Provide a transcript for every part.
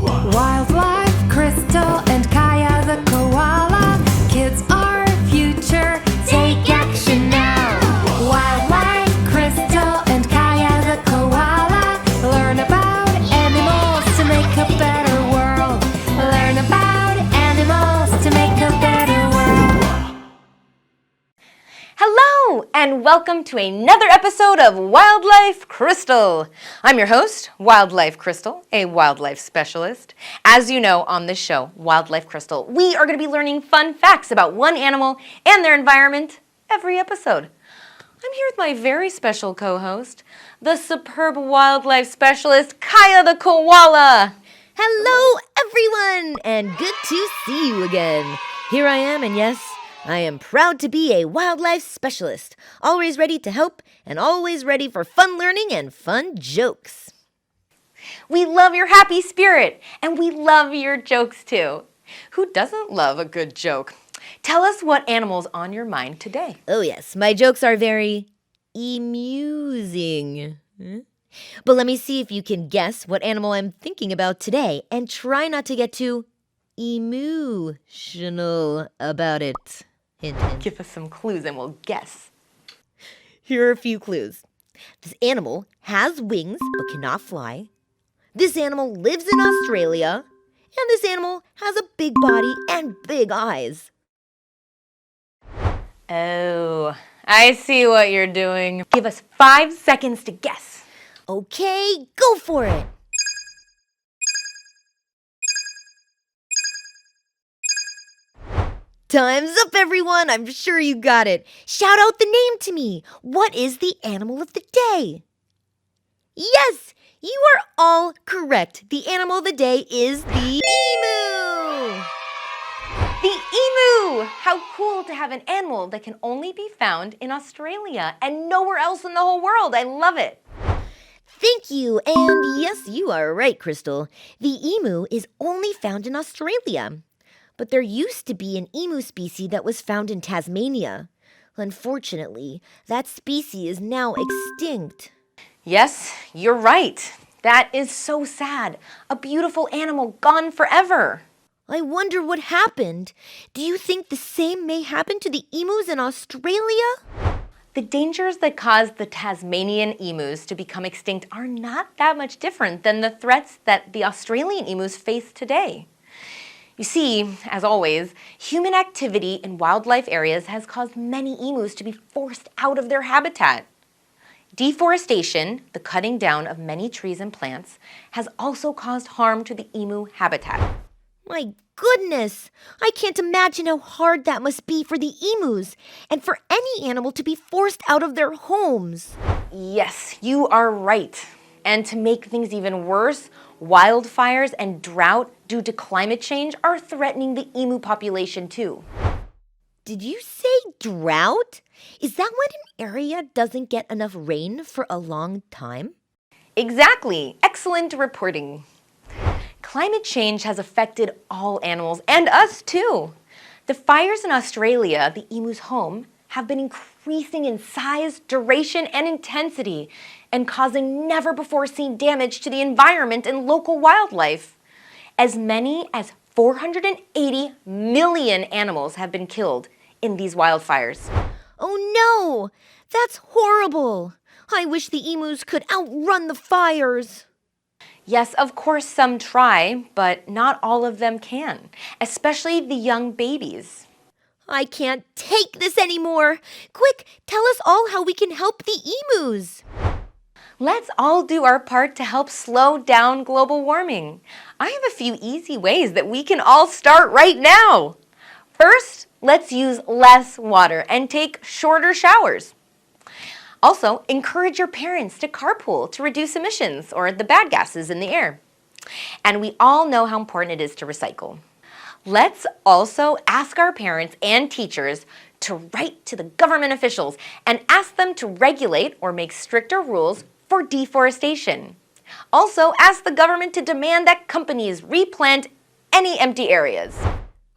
Wildlife, Crystal, and Kaia the Koala. Kids are our future. Take action now. Wildlife, Crystal, and Kaia the Koala. Learn about animals to make a better world. Learn about animals to make a better world. Hello, and welcome to another episode of Wildlife Crystal. I'm your host, Wildlife Crystal, a wildlife specialist. As you know, on this show, Wildlife Crystal, we are going to be learning fun facts about one animal and their environment every episode. I'm here with my very special co-host, the superb wildlife specialist, Kaia the Koala. Hello, everyone, and good to see you again. Here I am, and yes, I am proud to be a wildlife specialist, always ready to help and always ready for fun learning and fun jokes. We love your happy spirit, and we love your jokes too. Who doesn't love a good joke? Tell us what animal's on your mind today. Oh yes, my jokes are very amusing. But let me see if you can guess what animal I'm thinking about today, and try not to get too emotional about it. Hint, hint. Give us some clues and we'll guess. Here are a few clues. This animal has wings but cannot fly. This animal lives in Australia. And this animal has a big body and big eyes. Oh, I see what you're doing. Give us 5 seconds to guess. Okay, go for it. Time's up, everyone. I'm sure you got it. Shout out the name to me. What is the animal of the day? Yes, you are all correct. The animal of the day is the emu. The emu! How cool to have an animal that can only be found in Australia and nowhere else in the whole world. I love it. Thank you. And yes, you are right, Crystal. The emu is only found in Australia. But there used to be an emu species that was found in Tasmania. Unfortunately, that species is now extinct. Yes, you're right. That is so sad. A beautiful animal gone forever. I wonder what happened. Do you think the same may happen to the emus in Australia? The dangers that caused the Tasmanian emus to become extinct are not that much different than the threats that the Australian emus face today. You see, as always, human activity in wildlife areas has caused many emus to be forced out of their habitat. Deforestation, the cutting down of many trees and plants, has also caused harm to the emu habitat. My goodness! I can't imagine how hard that must be for the emus and for any animal to be forced out of their homes. Yes, you are right. And to make things even worse, wildfires and drought due to climate change are threatening the emu population too. Did you say drought? Is that when an area doesn't get enough rain for a long time? Exactly. Excellent reporting. Climate change has affected all animals and us too. The fires in Australia, the emu's home, have been increasing in size, duration, and intensity, and causing never-before-seen damage to the environment and local wildlife. As many as 480 million animals have been killed in these wildfires. Oh no! That's horrible! I wish the emus could outrun the fires. Yes, of course some try, but not all of them can, especially the young babies. I can't take this anymore. Quick, tell us all how we can help the emus. Let's all do our part to help slow down global warming. I have a few easy ways that we can all start right now. First, let's use less water and take shorter showers. Also, encourage your parents to carpool to reduce emissions or the bad gases in the air. And we all know how important it is to recycle. Let's also ask our parents and teachers to write to the government officials and ask them to regulate or make stricter rules for deforestation. Also, ask the government to demand that companies replant any empty areas.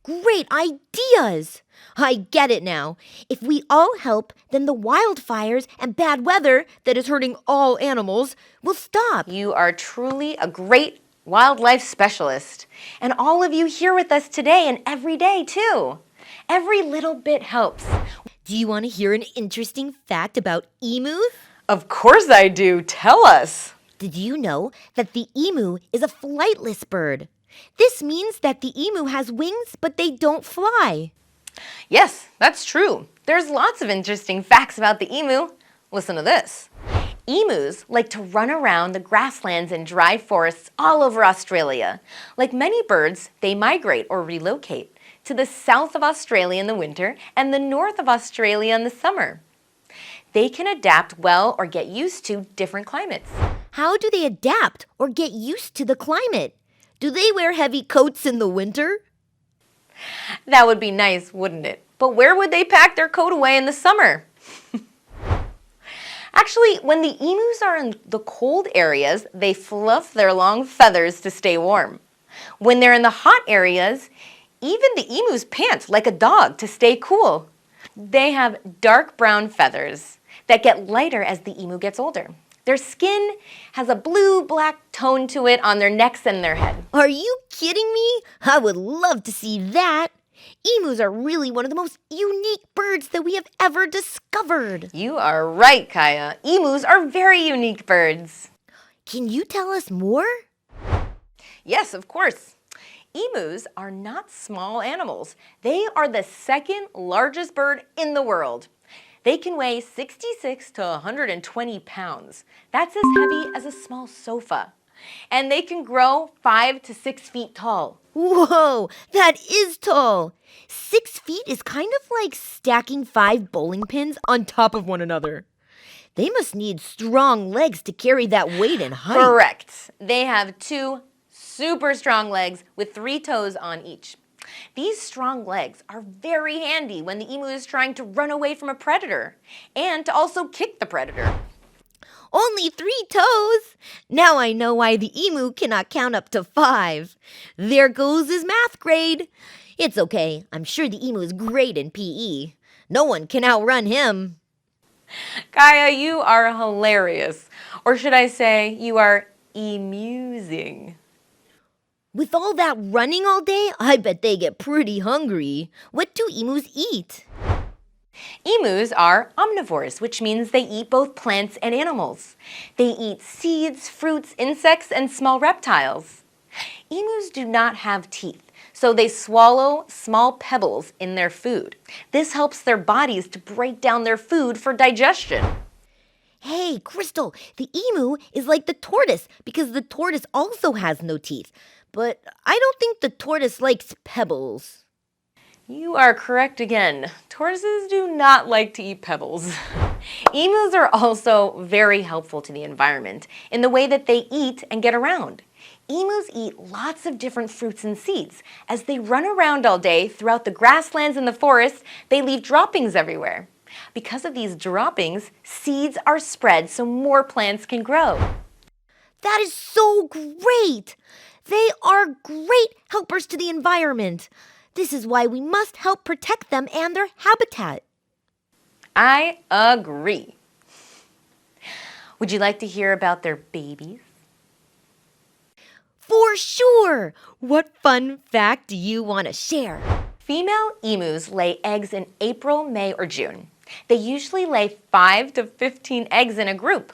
Great ideas! I get it now. If we all help, then the wildfires and bad weather that is hurting all animals will stop. You are truly a great wildlife specialist. And all of you here with us today and every day too. Every little bit helps. Do you want to hear an interesting fact about emus? Of course I do. Tell us. Did you know that the emu is a flightless bird? This means that the emu has wings, but they don't fly. Yes, that's true. There's lots of interesting facts about the emu. Listen to this. Emus like to run around the grasslands and dry forests all over Australia. Like many birds, they migrate or relocate to the south of Australia in the winter and the north of Australia in the summer. They can adapt well or get used to different climates. How do they adapt or get used to the climate? Do they wear heavy coats in the winter? That would be nice, wouldn't it? But where would they pack their coat away in the summer? Actually, when the emus are in the cold areas, they fluff their long feathers to stay warm. When they're in the hot areas, even the emus pant like a dog to stay cool. They have dark brown feathers that get lighter as the emu gets older. Their skin has a blue-black tone to it on their necks and their head. Are you kidding me? I would love to see that. Emus are really one of the most unique birds that we have ever discovered. You are right, Kaia. Emus are very unique birds. Can you tell us more? Yes, of course. Emus are not small animals. They are the second largest bird in the world. They can weigh 66 to 120 pounds. That's as heavy as a small sofa. And they can grow 5 to 6 feet tall. Whoa, that is tall. 6 feet is kind of like stacking 5 bowling pins on top of one another. They must need strong legs to carry that weight and height. Correct. They have 2 super strong legs with 3 toes on each. These strong legs are very handy when the emu is trying to run away from a predator and to also kick the predator. Only 3 toes? Now I know why the emu cannot count up to 5. There goes his math grade. It's okay. I'm sure the emu is great in PE. No one can outrun him. Kaia, you are hilarious. Or should I say, you are emusing. With all that running all day, I bet they get pretty hungry. What do emus eat? Emus are omnivores, which means they eat both plants and animals. They eat seeds, fruits, insects, and small reptiles. Emus do not have teeth, so they swallow small pebbles in their food. This helps their bodies to break down their food for digestion. Hey, Crystal, the emu is like the tortoise because the tortoise also has no teeth. But I don't think the tortoise likes pebbles. You are correct again. Tortoises do not like to eat pebbles. Emus are also very helpful to the environment in the way that they eat and get around. Emus eat lots of different fruits and seeds. As they run around all day throughout the grasslands and the forests, they leave droppings everywhere. Because of these droppings, seeds are spread so more plants can grow. That is so great! They are great helpers to the environment. This is why we must help protect them and their habitat. I agree. Would you like to hear about their babies? For sure! What fun fact do you want to share? Female emus lay eggs in April, May, or June. They usually lay 5 to 15 eggs in a group.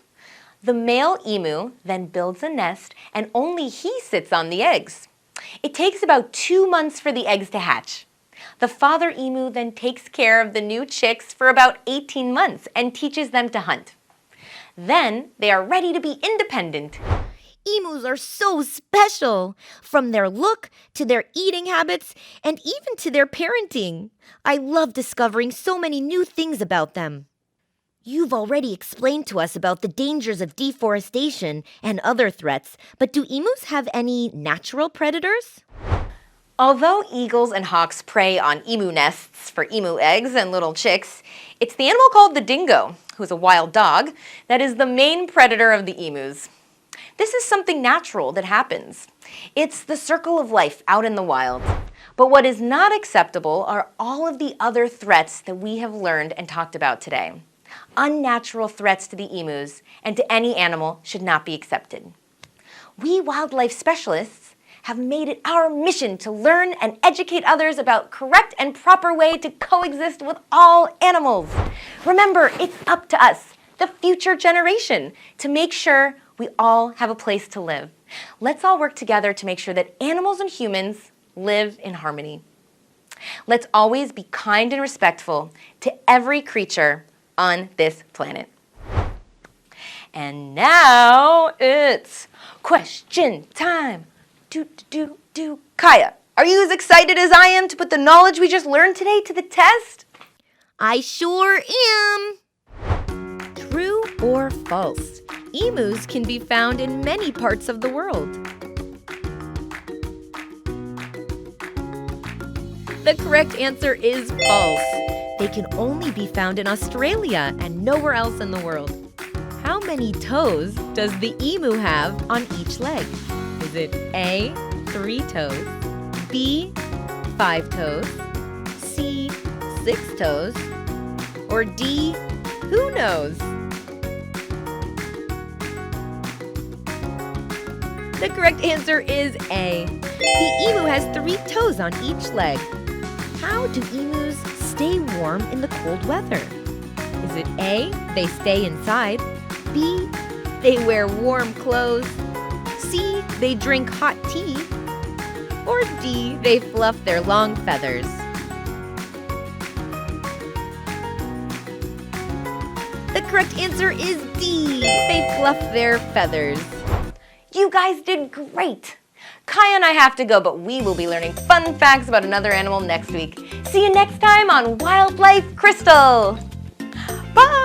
The male emu then builds a nest and only he sits on the eggs. It takes about 2 months for the eggs to hatch. The father emu then takes care of the new chicks for about 18 months and teaches them to hunt. Then they are ready to be independent. Emus are so special, from their look to their eating habits and even to their parenting. I love discovering so many new things about them. You've already explained to us about the dangers of deforestation and other threats, but do emus have any natural predators? Although eagles and hawks prey on emu nests for emu eggs and little chicks, it's the animal called the dingo, who's a wild dog, that is the main predator of the emus. This is something natural that happens. It's the circle of life out in the wild. But what is not acceptable are all of the other threats that we have learned and talked about today. Unnatural threats to the emus and to any animal should not be accepted. We wildlife specialists have made it our mission to learn and educate others about correct and proper way to coexist with all animals. Remember, it's up to us, the future generation, to make sure we all have a place to live. Let's all work together to make sure that animals and humans live in harmony. Let's always be kind and respectful to every creature on this planet. And now it's question time. Kaia, are you as excited as I am to put the knowledge we just learned today to the test? I sure am! True or false? Emus can be found in many parts of the world. The correct answer is false. They can only be found in Australia and nowhere else in the world. How many toes does the emu have on each leg? Is it A, 3 toes, B, 5 toes, C, 6 toes, or D, who knows? The correct answer is A. The emu has 3 toes on each leg. How do emus stay warm in the cold weather? Is it A, they stay inside, B, they wear warm clothes, C, they drink hot tea, or D, they fluff their long feathers? The correct answer is D, they fluff their feathers. You guys did great. Kaia and I have to go, but we will be learning fun facts about another animal next week. See you next time on Wildlife Crystal. Bye!